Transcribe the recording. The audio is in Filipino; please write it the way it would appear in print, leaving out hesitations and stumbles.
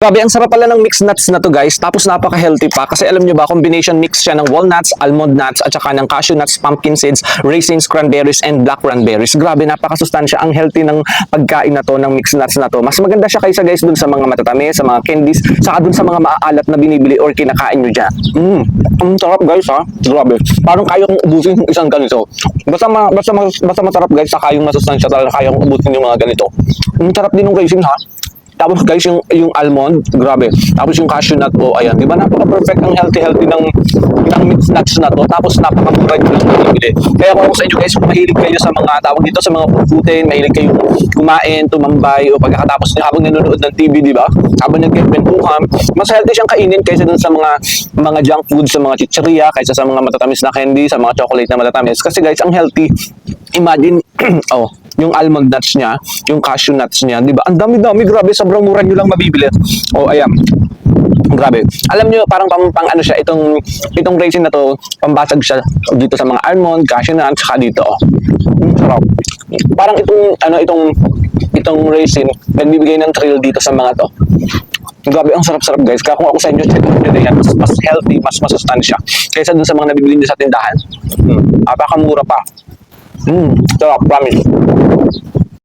Grabe, ang sarap pala ng mixed nuts na to guys. Tapos napaka-healthy pa. Kasi alam nyo ba, combination mix siya ng walnuts, almond nuts, at saka ng cashew nuts, pumpkin seeds, raisins, cranberries, and black cranberries. Grabe, napakasustansya. Ang healthy ng pagkain na to, ng mixed nuts na to. Mas maganda siya kaysa guys dun sa mga matatamis, sa mga candies, saka dun sa mga maaalat na binibili or kinakain nyo dyan. Ang sarap guys ha. Grabe. Parang kaya kong ubusin yung isang ganito. Basta masarap guys, saka yung masustansya talaga kaya kong ubusin yung mga ganito. Ang sarap din ng raisin ha. Tapos guys, yung almond, grabe. Tapos yung cashew nut po, ayan. Di ba napaka-perfect ang healthy ng mixed nuts na to. Tapos napaka-mura nyo lang binibili. Kaya kung ako sa inyo guys, kung mahilig kayo sa mga tawag dito, sa mga puputin, mahilig kayo kumain, tumambay, o pagkatapos nyo habang nanonood ng TV, di ba? Habang nagkikwentuhan, mas healthy siyang kainin kaysa dun sa mga junk food, sa mga chicheria, kaysa sa mga matatamis na candy, sa mga chocolate na matatamis. Kasi guys, ang healthy, imagine, oh, yung almond nuts niya, yung cashew nuts niya, di ba? Ang dami-dami, grabe, sobrang mura nyo lang mabibili. Oh, ayan. Grabe. Alam nyo, parang pang ano siya, itong raisin na to, pambasag siya dito sa mga almond, cashew nuts, saka dito, oh. Sarap. Parang itong raisin, nagbibigay ng thrill dito sa mga to. Grabe, ang sarap-sarap guys. Kaya kung ako sa inyo, check nyo din yan. Mas healthy, mas masustansya. Kaysa dun sa mga nabibili nyo sa tindahan. Napakamura pa. Sarap, promise.